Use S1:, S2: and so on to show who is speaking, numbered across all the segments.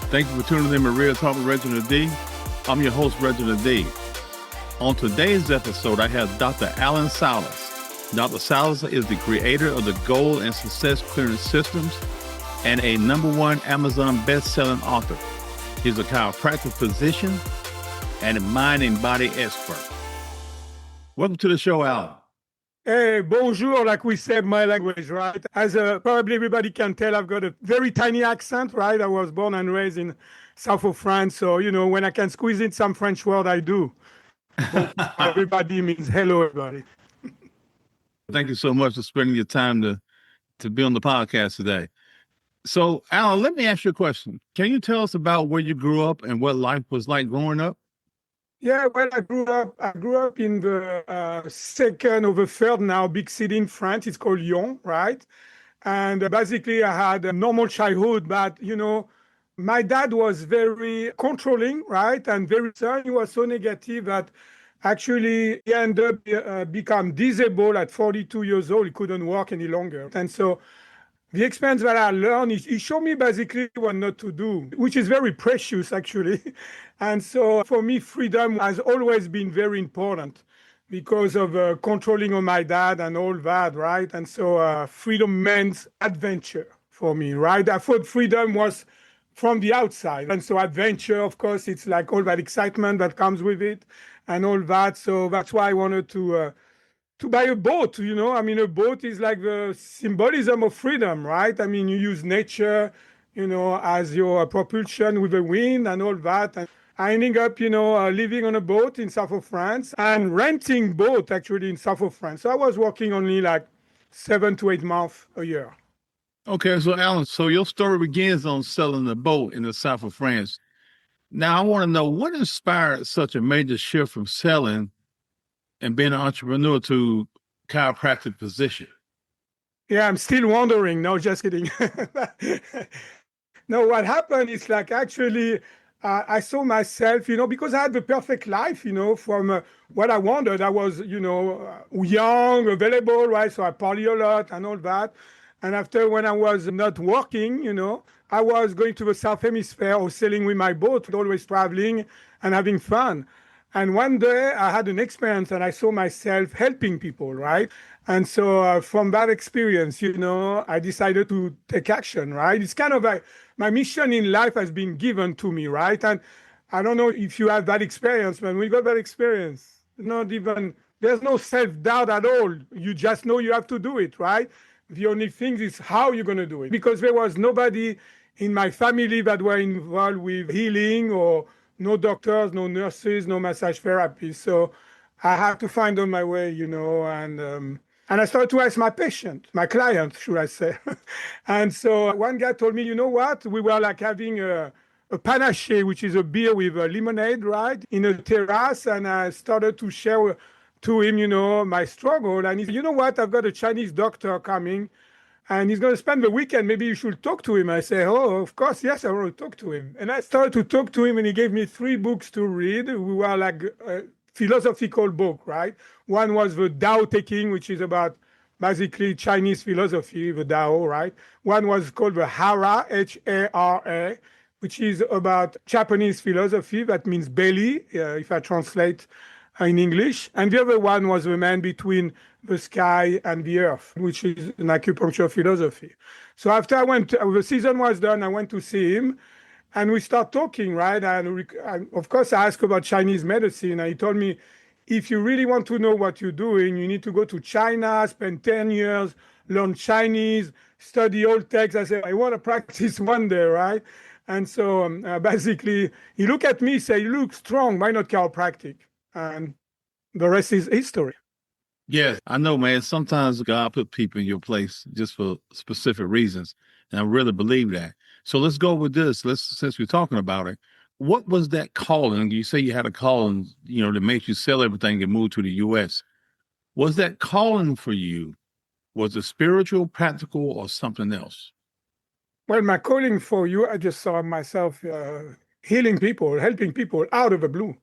S1: Thank you for tuning in to Real Talk with Reginald D. I'm your host, Reginald D. On today's episode, I have Dr. Alain Salas. Dr. Salas is the creator of the Goal and Success Clearance Systems and a #1 Amazon best-selling author. He's a chiropractic physician and a mind and body expert. Welcome to the show, Alain.
S2: Hey, bonjour, like we say in my language, right? As probably everybody can tell, I've got a very tiny accent, right? I was born and raised in south of France. So, when I can squeeze in some French word, I do. Everybody means hello, everybody.
S1: Thank you so much for spending your time to be on the podcast today. So, Alain, let me ask you a question. Can you tell us about where you grew up and what life was like growing up?
S2: Yeah, well, I grew up in the second or the third now big city in France. It's called Lyon, right? And basically, I had a normal childhood, but my dad was very controlling, right? And he was so negative that actually he ended up become disabled at 42 years old. He couldn't work any longer. And so the experience that I learned is he showed me basically what not to do, which is very precious, actually. And so for me, freedom has always been very important because of controlling of my dad and all that, right? And so freedom meant adventure for me, right? I thought freedom was from the outside. And so adventure, of course, it's like all that excitement that comes with it and all that. So that's why I wanted to buy a boat, a boat is like the symbolism of freedom, right? I mean, you use nature, as your propulsion with the wind and all that. And I ended up, living on a boat in south of France and renting boat actually in south of France. So I was working only like 7 to 8 months a year.
S1: Okay, so Alain, so your story begins on selling a boat in the south of France. Now, I want to know what inspired such a major shift from selling and being an entrepreneur to chiropractic physician?
S2: Yeah, I'm still wondering. No, just kidding. No, what happened is like actually I saw myself, because I had the perfect life, from what I wanted. I was, young, available, right? So I party a lot and all that. And after when I was not working, I was going to the South Hemisphere or sailing with my boat, always traveling and having fun. And one day I had an experience and I saw myself helping people, right? And so from that experience, I decided to take action, right? It's kind of like my mission in life has been given to me, right? And I don't know if you have that experience, man. We got that experience. There's no self-doubt at all. You just know you have to do it, right? The only thing is how you're going to do it. Because there was nobody in my family that were involved with healing or no doctors, no nurses, no massage therapists. So I have to find on my way, and I started to ask my client, should I say. And so one guy told me, you know what? We were like having a panache, which is a beer with a lemonade, right? In a terrace. And I started to share to him, my struggle. And he said, you know what? I've got a Chinese doctor coming and he's going to spend the weekend. Maybe you should talk to him. I say, oh, of course, yes, I want to talk to him. And I started to talk to him, and he gave me 3 books to read. We were like a philosophical book, right? One was the Tao Te Ching, which is about basically Chinese philosophy, the Tao, right? One was called the Hara, Hara, which is about Japanese philosophy. That means belly, if I translate in English. And the other one was the man between the sky and the earth, which is an acupuncture philosophy. So after the season was done, I went to see him and we start talking, right? And of course, I asked about Chinese medicine. And he told me, if you really want to know what you're doing, you need to go to China, spend 10 years, learn Chinese, study old texts. I said, I want to practice one day, right? And so basically, he looked at me, said, you look strong, why not chiropractic? And the rest is history.
S1: Yes, I know, man. Sometimes God put people in your place just for specific reasons. And I really believe that. So let's go with this. Since we're talking about it, what was that calling? You say you had a calling, that makes you sell everything and move to the U.S. Was that calling for you? Was it spiritual, practical, or something else?
S2: Well, my calling for you, I just saw myself healing people, helping people out of the blue,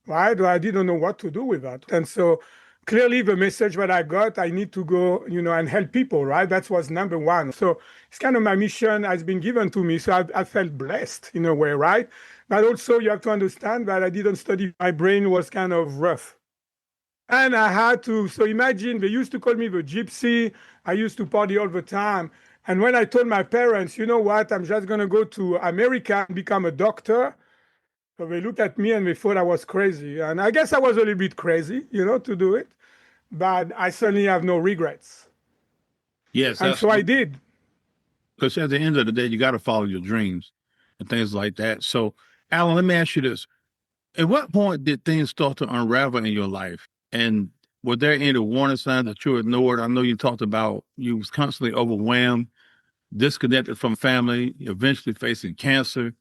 S2: right? I didn't know what to do with that. And so clearly the message that I got, I need to go, and help people, right? That was number one. So it's kind of my mission has been given to me. So I felt blessed in a way, right? But also you have to understand that I didn't study. My brain was kind of rough. And I had to, so imagine they used to call me the gypsy. I used to party all the time. And when I told my parents, you know what, I'm just going to go to America and become a doctor. So they looked at me and they thought I was crazy. And I guess I was a little bit crazy, to do it. But I certainly have no regrets.
S1: Yes,
S2: And so I did.
S1: because at the end of the day, you got to follow your dreams and things like that. So, Alan, let me ask you this. At what point did things start to unravel in your life? And were there any warning signs that you ignored? I know you talked about you was constantly overwhelmed, disconnected from family, eventually facing cancer.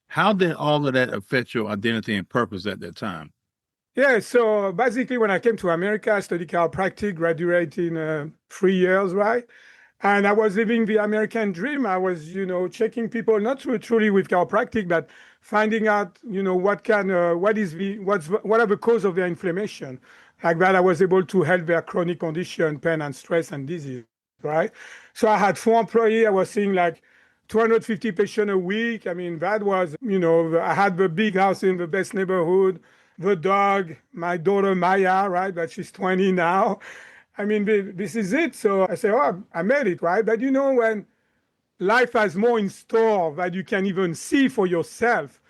S1: How did all of that affect your identity and purpose at that time?
S2: Yeah, so basically, when I came to America, I studied chiropractic, graduated in 3 years, right? And I was living the American dream. I was, checking people not truly with chiropractic, but finding out, what are the cause of their inflammation. Like that, I was able to help their chronic condition, pain and stress and disease, right? So I had 4 employees. I was seeing like 250 patients a week. I mean, that was, I had the big house in the best neighborhood, the dog, my daughter Maya, right? But she's 20 now. I mean, this is it. So I say, oh, I made it, right? But when life has more in store that you can even see for yourself,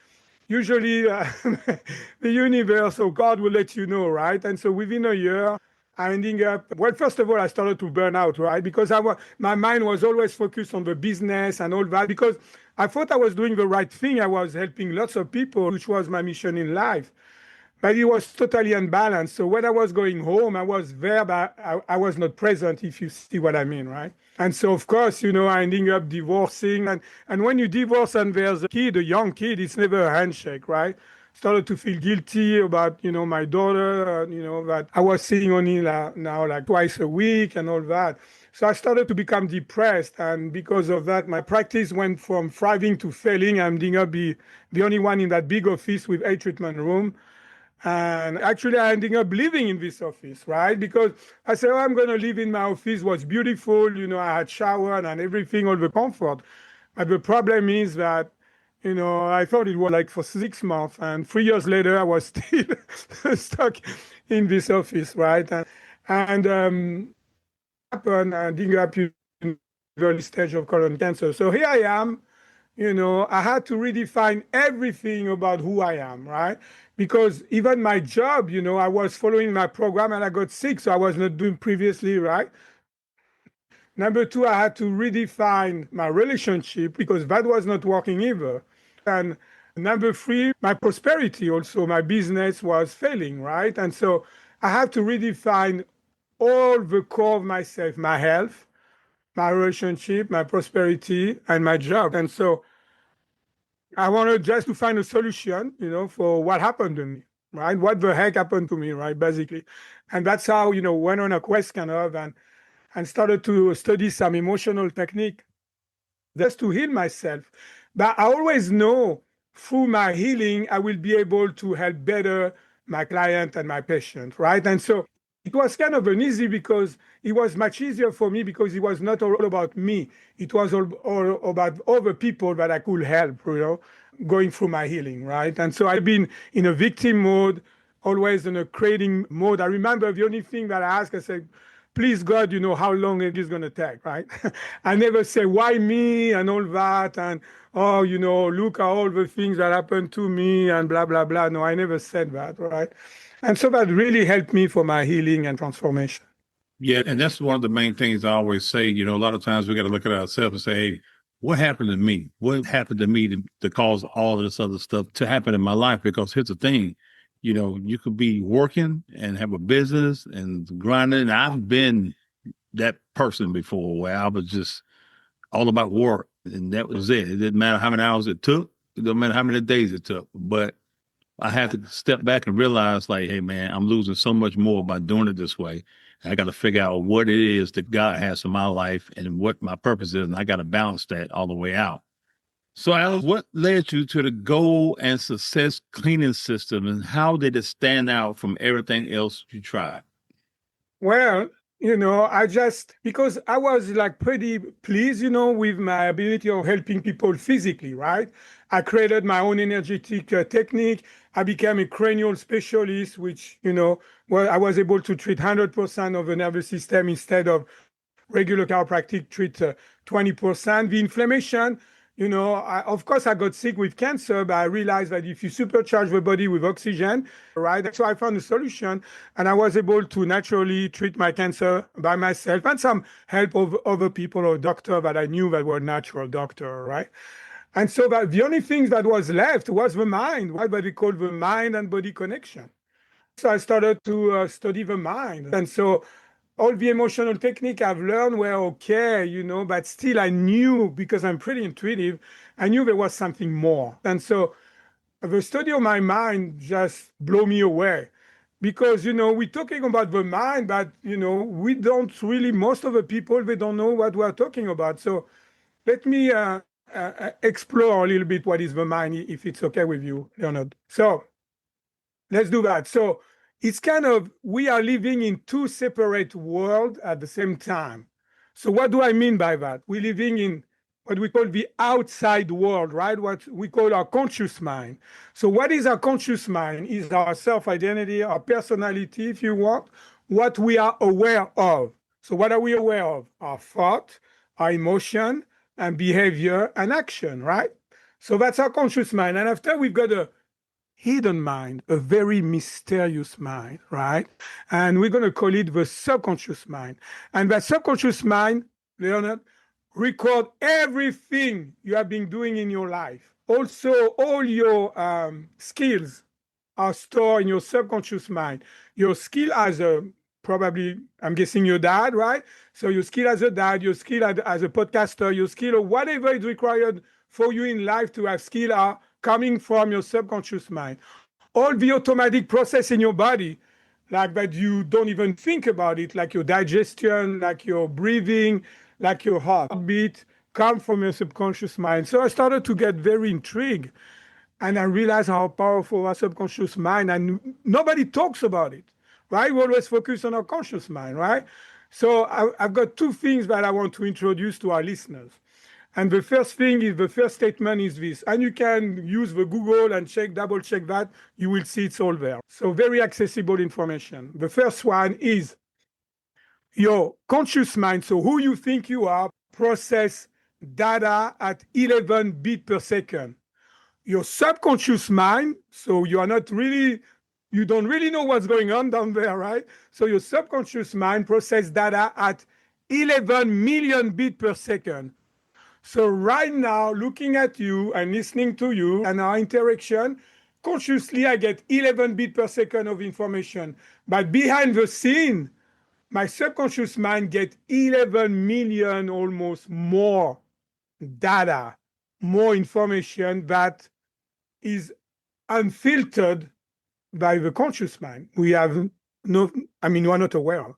S2: usually the universe or God will let you know, right? And so within a year, I ending up, well, first of all, I started to burn out, right? Because my mind was always focused on the business and all that, because I thought I was doing the right thing. I was helping lots of people, which was my mission in life. But it was totally unbalanced. So when I was going home, I was there, but I was not present, if you see what I mean, right? And so, of course, I ending up divorcing. And when you divorce and there's a kid, a young kid, it's never a handshake, right? Started to feel guilty about, my daughter, that I was seeing only now like twice a week and all that. So I started to become depressed. And because of that, my practice went from thriving to failing. I'm ending up be the only one in that big office with 8 treatment rooms. And actually, I ended up living in this office, right? Because I said, oh, I'm going to live in my office. It was beautiful. I had shower and everything, all the comfort. But the problem is that, I thought it was like for 6 months. And 3 years later, I was still stuck in this office, right? And happened, I ended up in the early stage of colon cancer. So here I am. I had to redefine everything about who I am, right? Because even my job, I was following my program and I got sick, so I was not doing previously, right? Number two, I had to redefine my relationship because that was not working either. And number three, my prosperity also, my business was failing, right? And so I had to redefine all the core of myself, my health, my relationship, my prosperity, and my job. And so I wanted just to find a solution, for what happened to me, right? What the heck happened to me, right? Basically. And that's how, went on a quest kind of and started to study some emotional technique just to heal myself. But I always know through my healing, I will be able to help better my client and my patient, right? And so it was kind of an easy because it was much easier for me because it was not all about me. It was all about other people that I could help, going through my healing, right? And so I've been in a victim mode, always in a creating mode. I remember the only thing that I asked, I said, please God, how long it is going to take, right? I never say, why me and all that. And, oh, look at all the things that happened to me and blah, blah, blah. No, I never said that, right? And so that really helped me for my healing and transformation.
S1: Yeah, and that's one of the main things I always say. A lot of times we got to look at ourselves and say, hey, what happened to me? What happened to me to cause all of this other stuff to happen in my life? Because here's the thing, you could be working and have a business and grinding. And I've been that person before where I was just all about work and that was it. It didn't matter how many hours it took. It didn't matter how many days it took. But I had to step back and realize, like, hey, man, I'm losing so much more by doing it this way. I got to figure out what it is that God has for my life and what my purpose is. And I got to balance that all the way out. So, Alice, what led you to the goal and success cleaning system and how did it stand out from everything else you tried?
S2: Well, I just, because I was like pretty pleased, with my ability of helping people physically, right? I created my own energetic technique. I became a cranial specialist, which, well, I was able to treat 100% of the nervous system instead of regular chiropractic treat 20%. The inflammation, of course, I got sick with cancer, but I realized that if you supercharge the body with oxygen, right? So I found a solution, and I was able to naturally treat my cancer by myself and some help of other people or doctor that I knew that were natural doctor, right? And so that the only thing that was left was the mind, right? What we call the mind and body connection. So I started to study the mind. And so all the emotional technique I've learned were okay, but still I knew, because I'm pretty intuitive, I knew there was something more. And so the study of my mind just blew me away. Because, we're talking about the mind, but, we don't really, most of the people, they don't know what we're talking about. So let me explore a little bit what is the mind, if it's okay with you, Leonard. So let's do that. So it's kind of, we are living in two separate worlds at the same time. So what do I mean by that? We're living in what we call the outside world, right? What we call our conscious mind. So what is our conscious mind? Is our self-identity, our personality, if you want, what we are aware of. So what are we aware of? Our thought, our emotion, and behavior and action, right? So that's our conscious mind. And after we've got a hidden mind, a very mysterious mind, right? And we're going to call it the subconscious mind. And that subconscious mind, Leonard, record everything you have been doing in your life. Also, all your skills are stored in your subconscious mind. Your skill as a, probably, I'm guessing your dad, right? So your skill as a dad, your skill as a podcaster, your skill or whatever is required for you in life to have skill are coming from your subconscious mind. All the automatic process in your body, like that you don't even think about it, like your digestion, like your breathing, like your heartbeat, come from your subconscious mind. So I started to get very intrigued, and I realized how powerful our subconscious mind, and nobody talks about it, right? We always focus on our conscious mind, right? So I've got two things that I want to introduce to our listeners. And the first thing is, the first statement is this, and you can use the Google and double check that, you will see it's all there. So very accessible information. The first one is your conscious mind, so who you think you are, process data at 11 bits per second. Your subconscious mind, so you don't really know what's going on down there, right? So your subconscious mind process data at 11 million bits per second. So right now, looking at you and listening to you and our interaction, consciously I get 11 bits per second of information. But behind the scene, my subconscious mind get 11 million almost more data, more information that is unfiltered by the conscious mind. We have no, I mean, we're not aware of.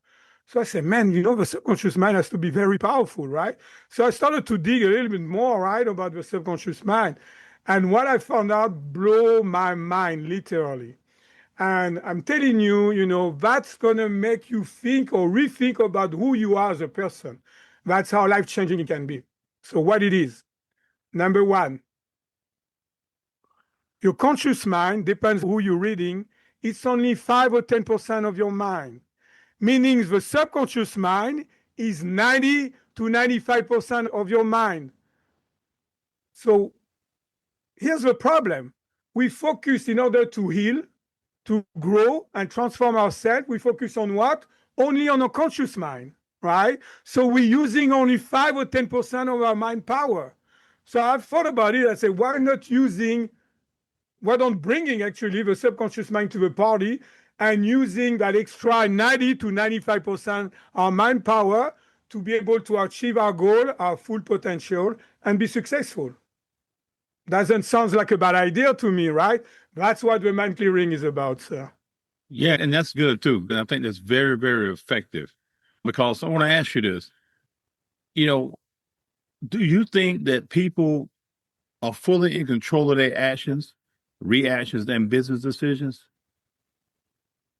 S2: So I said, man, the subconscious mind has to be very powerful, right? So I started to dig a little bit more, right, about the subconscious mind. And what I found out blew my mind, literally. And I'm telling you, that's going to make you think or rethink about who you are as a person. That's how life-changing it can be. So what it is, number one, your conscious mind, depends who you're reading, it's only 5 or 10% of your mind. Meaning the subconscious mind is 90 to 95% of your mind. So here's the problem. We focus, in order to heal, to grow and transform ourselves, we focus on what? Only on our conscious mind, right? So we're using only 5 or 10% of our mind power. So I've thought about it. I said, why not bringing actually the subconscious mind to the party and using that extra 90 to 95% our mind power to be able to achieve our goal, our full potential, and be successful. Doesn't sound like a bad idea to me, right? That's what the mind clearing is about, sir.
S1: Yeah, and that's good too. And I think that's very, very effective. Because I want to ask you this. Do you think that people are fully in control of their actions, reactions, and business decisions?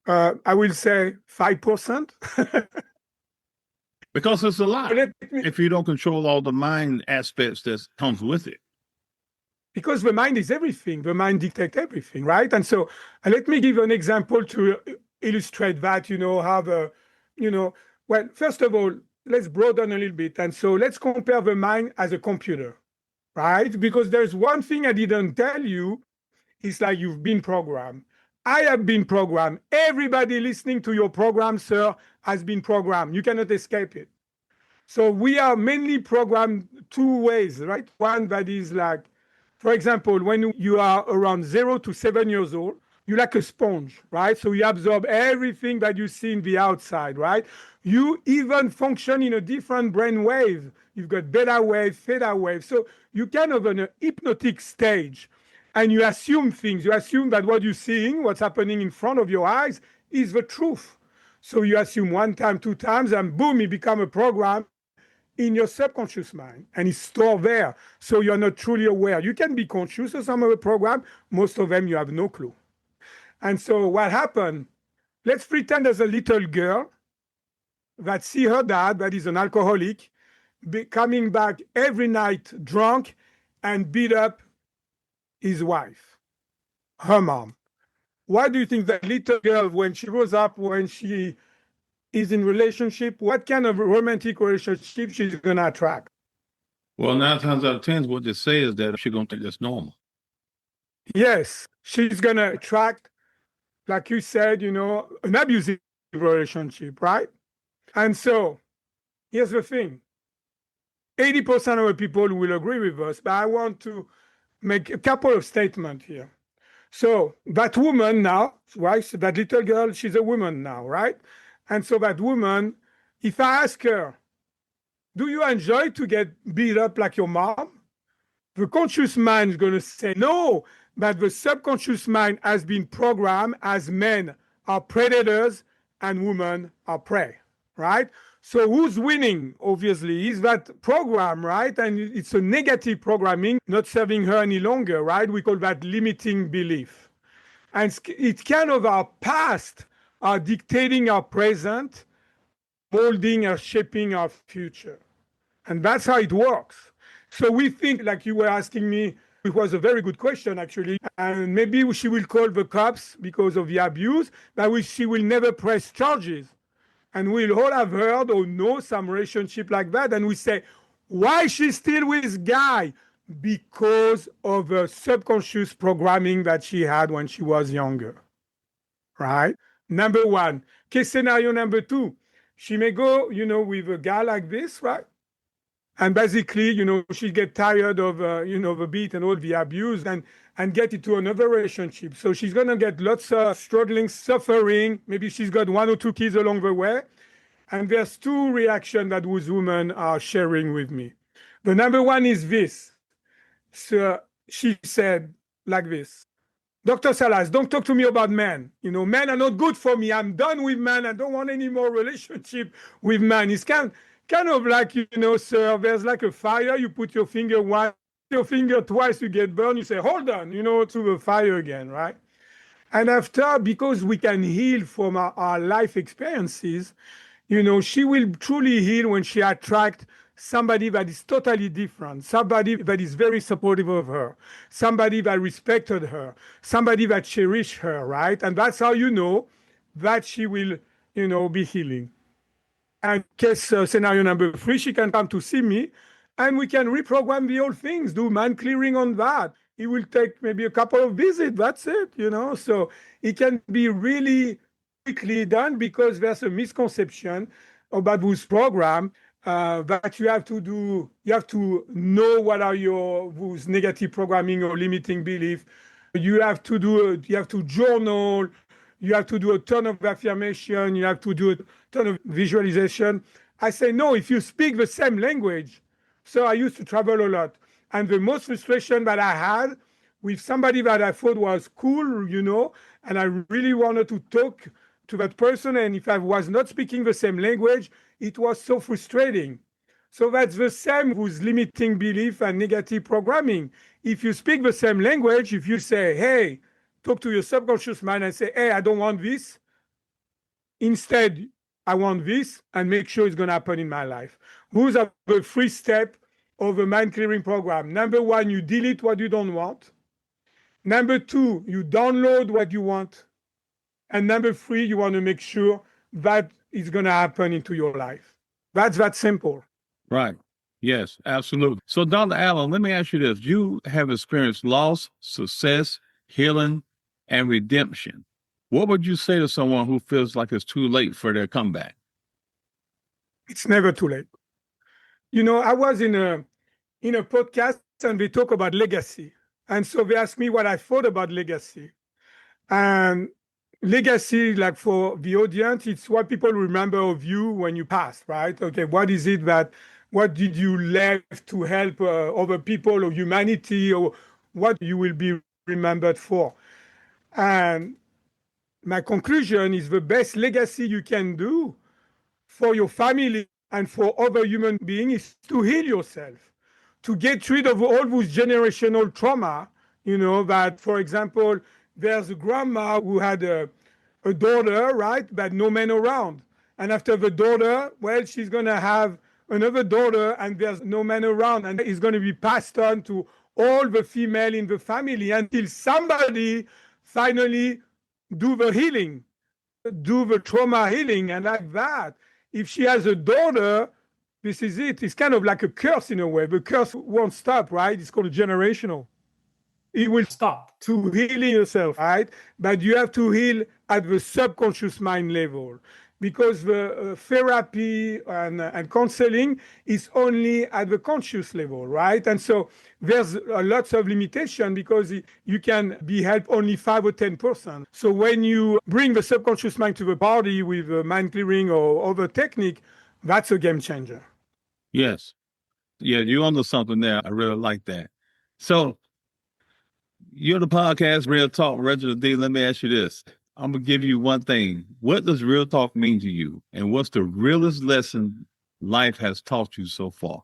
S2: I will say 5%.
S1: Because it's a lot.
S2: Let me-
S1: If you don't control all the mind aspects that comes with it.
S2: Because the mind is everything. The mind dictates everything, right? And so let me give an example to illustrate that, how the, well, first of all, let's broaden a little bit. And so let's compare the mind as a computer, right? Because there's one thing I didn't tell you. It's like you've been programmed. I have been programmed. Everybody listening to your program, sir, has been programmed. You cannot escape it. So we are mainly programmed two ways, right? One that is like, for example, when you are around 0 to 7 years old, you're like a sponge, right? So you absorb everything that you see in the outside, right? You even function in a different brain wave. You've got beta wave, theta wave. So you kind of in a hypnotic stage. And you assume things. You assume that what you're seeing, what's happening in front of your eyes, is the truth. So you assume one time, two times, and boom, it becomes a program in your subconscious mind, and it's stored there. So you're not truly aware. You can be conscious of some of the program. Most of them, you have no clue. And so what happened? Let's pretend there's a little girl that see her dad, that is an alcoholic, coming back every night drunk and beat up his wife, her mom. Why do you think that little girl, when she grows up, when she is in relationship, what kind of romantic relationship she's going to attract?
S1: Well, 9 times out of 10, what they say is that she's going to think that's normal.
S2: Yes, she's going to attract, like you said, an abusive relationship, right? And so here's the thing. 80% of the people will agree with us, but I want to make a couple of statements here. So that woman now, right? So that little girl, she's a woman now, right? And so that woman, if I ask her, do you enjoy to get beat up like your mom? The conscious mind is going to say no, but the subconscious mind has been programmed as men are predators and women are prey, right? So who's winning, obviously, is that program, right? And it's a negative programming, not serving her any longer, right? We call that limiting belief. And it's kind of our past are dictating our present, molding or shaping our future. And that's how it works. So we think, like you were asking me, it was a very good question, actually. And maybe she will call the cops because of the abuse, but she will never press charges. And we'll all have heard or know some relationship like that. And we say, why she's still with this guy? Because of the subconscious programming that she had when she was younger, right? Number one. Case scenario number two, she may go, with a guy like this, right? And basically, she get tired of, the beat and all the abuse and get into another relationship. So she's going to get lots of struggling, suffering. Maybe she's got 1 or 2 kids along the way. And there's 2 reactions that those women are sharing with me. The number one is this. So she said like this, Dr. Salas, don't talk to me about men. Men are not good for me. I'm done with men. I don't want any more relationship with men. It's kind of like, sir, there's like a fire. You put your finger once, your finger twice, you get burned. You say, hold on, to the fire again, right? And after, because we can heal from our life experiences, she will truly heal when she attracts somebody that is totally different, somebody that is very supportive of her, somebody that respected her, somebody that cherished her, right? And that's how you know that she will, be healing. And case scenario number 3, she can come to see me and we can reprogram the old things, do mind clearing on that. It will take maybe a couple of visits, that's it, So it can be really quickly done because there's a misconception about those programs that you have to do. You have to know what are those negative programming or limiting belief. You have to journal. You have to do a ton of affirmation. You have to do a ton of visualization. I say, no, if you speak the same language. So I used to travel a lot. And the most frustration that I had with somebody that I thought was cool, and I really wanted to talk to that person. And if I was not speaking the same language, it was so frustrating. So that's the same with limiting belief and negative programming. If you speak the same language, if you say, hey, talk to your subconscious mind and say, hey, I don't want this, Instead, I want this and make sure it's going to happen in my life. Those are the 3 steps of a mind clearing program. Number 1, you delete what you don't want. Number 2, you download what you want. And number 3, you want to make sure that is going to happen into your life. That's that simple.
S1: Right. Yes, absolutely. So, Dr. Allen, let me ask you this. You have experienced loss, success, healing, and redemption. What would you say to someone who feels like it's too late for their comeback?
S2: It's never too late. You know, I was in a podcast and they talk about legacy. And so they asked me what I thought about legacy. And legacy, like for the audience, it's what people remember of you when you pass, right? Okay, what is it that, what did you leave to help other people or humanity, or what you will be remembered for? And my conclusion is the best legacy you can do for your family and for other human beings is to heal yourself, to get rid of all those generational trauma, you know, that, for example, there's a grandma who had a daughter, right, but no man around. And after the daughter, well, she's going to have another daughter and there's no man around. And it's going to be passed on to all the female in the family until somebody finally do the healing, do the trauma healing. And like that, if she has a daughter, this is it. It's kind of like a curse in a way. The curse won't stop, right? It's called generational. It will stop to healing yourself, right? But you have to heal at the subconscious mind level, because the therapy and counseling is only at the conscious level, right? And so there's lots of limitation because you can be helped only 5 or 10%. So when you bring the subconscious mind to the party with mind clearing or other technique, that's a game changer.
S1: Yes. Yeah, you're onto something there. I really like that. So you're the podcast, Real Talk, Reginald D. Let me ask you this. I'm going to give you one thing. What does real talk mean to you? And what's the realest lesson life has taught you so far?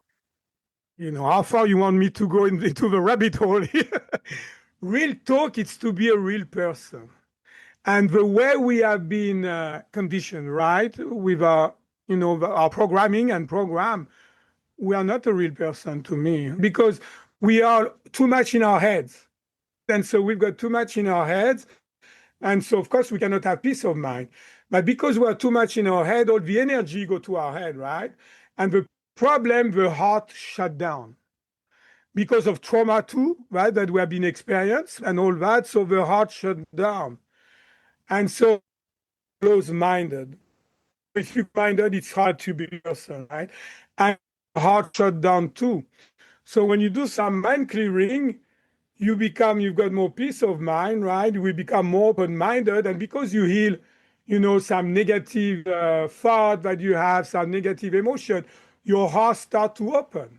S2: You know, how far you want me to go into the rabbit hole here? Real talk is to be a real person. And the way we have been conditioned, right, with our, you know, our programming and program, we are not a real person to me, because we are too much in our heads. And so we've got too much in our heads. And so, of course, we cannot have peace of mind. But because we are too much in our head, all the energy go to our head, right? And the problem, the heart shut down because of trauma too, right, that we have been experienced and all that. So the heart shut down. And so close-minded. If you're minded, it's hard to be a person, right? And the heart shut down too. So when you do some mind clearing, you've got more peace of mind, right? You will become more open-minded. And because you heal, you know, some negative thought that you have, some negative emotion, your heart start to open.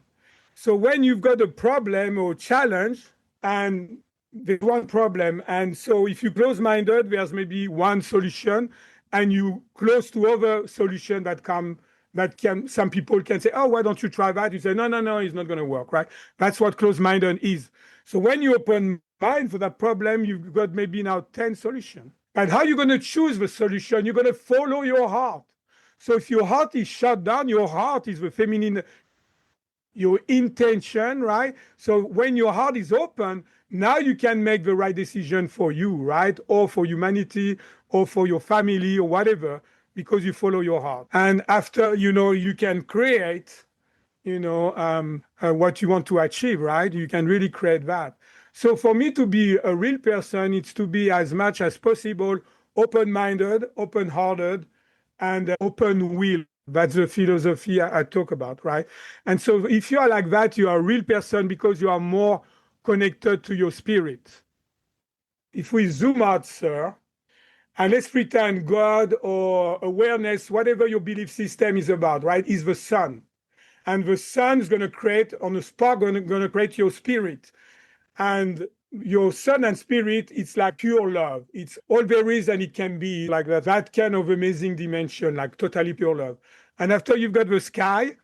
S2: So when you've got a problem or challenge, and there's one problem, and so if you're close-minded, there's maybe one solution, and you close to other solution that can, some people can say, oh, why don't you try that? You say, no, it's not going to work, right? That's what close-minded is. So when you open mind for that problem, you've got maybe now 10 solutions. And how are you going to choose the solution? You're going to follow your heart. So if your heart is shut down, your heart is the feminine, your intention, right? So when your heart is open, now you can make the right decision for you, right? Or for humanity, or for your family, or whatever, because you follow your heart. And after, you know, you can create, you know, what you want to achieve, right? You can really create that. So for me to be a real person, it's to be as much as possible open-minded, open-hearted, and open-willed. That's the philosophy I talk about, right? And so if you are like that, you are a real person because you are more connected to your spirit. If we zoom out, sir, and let's pretend God or awareness, whatever your belief system is about, right, is the sun. And the sun is going to create, on a spark, going to create your spirit. And your sun and spirit, it's like pure love. It's all there is, and it can be like that kind of amazing dimension, like totally pure love. And after you've got the sky,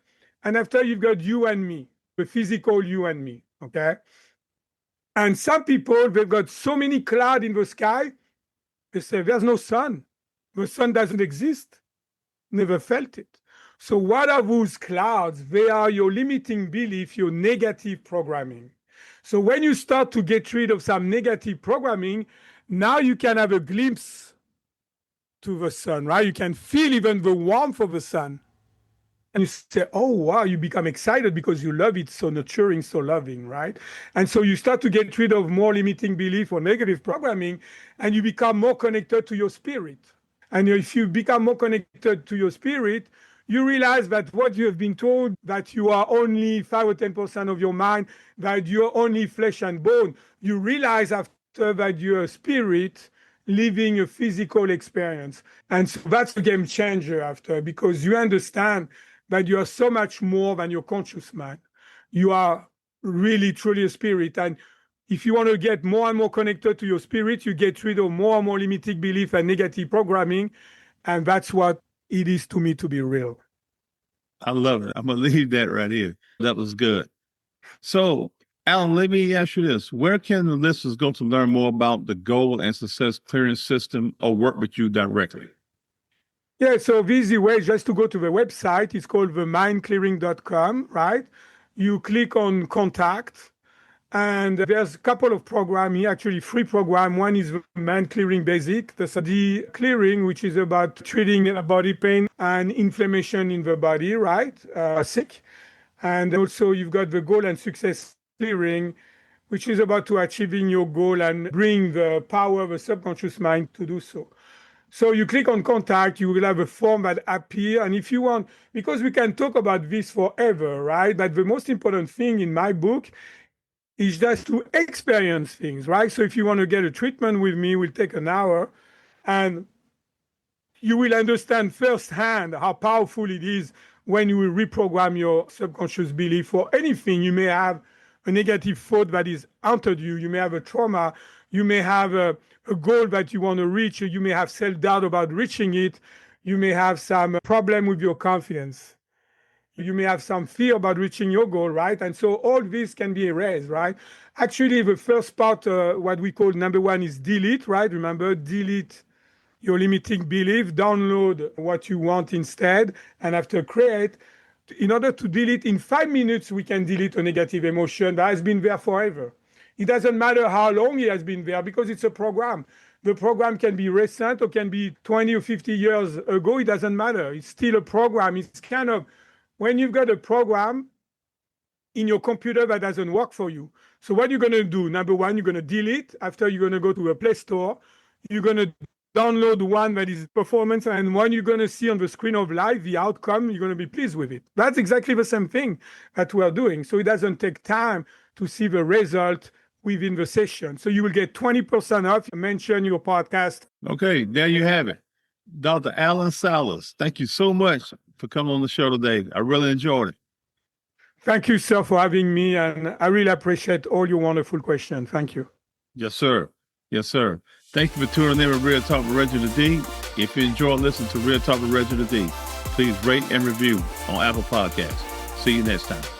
S2: and after you've got you and me, the physical you and me, okay? And some people, they've got so many clouds in the sky, they say, there's no sun. The sun doesn't exist. Never felt it. So what are those clouds? They are your limiting belief, your negative programming. So when you start to get rid of some negative programming, now you can have a glimpse to the sun, right? You can feel even the warmth of the sun. And you say, oh, wow, you become excited because you love it, so nurturing, so loving, right? And so you start to get rid of more limiting belief or negative programming, and you become more connected to your spirit. And if you become more connected to your spirit, you realize that what you have been told, that you are only 5 or 10% of your mind, that you're only flesh and bone, you realize after that you're a spirit living a physical experience. And so that's a game changer after, because you understand that you are so much more than your conscious mind. You are really, truly a spirit. And if you want to get more and more connected to your spirit, you get rid of more and more limiting belief and negative programming. And that's what it is to me to be real.
S1: I love it. I'm going to leave that right here. That was good. So, Alain, let me ask you this. Where can the listeners go to learn more about the goal and success clearance system or work with you directly?
S2: Yeah, so the easy way is just to go to the website. It's called themindclearing.com, right? You click on contact, and there's a couple of programs here, actually 3 programs. One is the Mind Clearing Basic, the Clearing, which is about treating body pain and inflammation in the body, right? Sick. And also you've got the Goal and Success Clearing, which is about to achieving your goal and bring the power of the subconscious mind to do so. So you click on contact, you will have a form that appear. And if you want, because we can talk about this forever, right? But the most important thing in my book is just to experience things, right? So if you want to get a treatment with me, it will take an hour. And you will understand firsthand how powerful it is when you will reprogram your subconscious belief for anything. You may have a negative thought that is entered you. You may have a trauma. You may have a goal that you want to reach. You may have self-doubt about reaching it. You may have some problem with your confidence. You may have some fear about reaching your goal, right? And so all this can be erased, right? Actually, the first part, what we call number 1 is delete, right? Remember, delete your limiting belief, download what you want instead, and after create. In order to delete in 5 minutes, we can delete a negative emotion that has been there forever. It doesn't matter how long it has been there because it's a program. The program can be recent or can be 20 or 50 years ago. It doesn't matter. It's still a program. It's kind of, when you've got a program in your computer that doesn't work for you. So what you're going to do, number 1, you're going to delete. After, you're going to go to a Play Store. You're going to download one that is performance, and one you're going to see on the screen of live, the outcome, you're going to be pleased with it. That's exactly the same thing that we're doing. So it doesn't take time to see the result within the session. So you will get 20% off. Mention your podcast.
S1: Okay, there you have it. Dr. Alain Salas, thank you so much for coming on the show today. I really enjoyed it.
S2: Thank you, sir, for having me. And I really appreciate all your wonderful questions. Thank you.
S1: Yes, sir. Yes, sir. Thank you for tuning in with Real Talk with Reginald D. If you enjoy listening to Real Talk with Reginald D, please rate and review on Apple Podcasts. See you next time.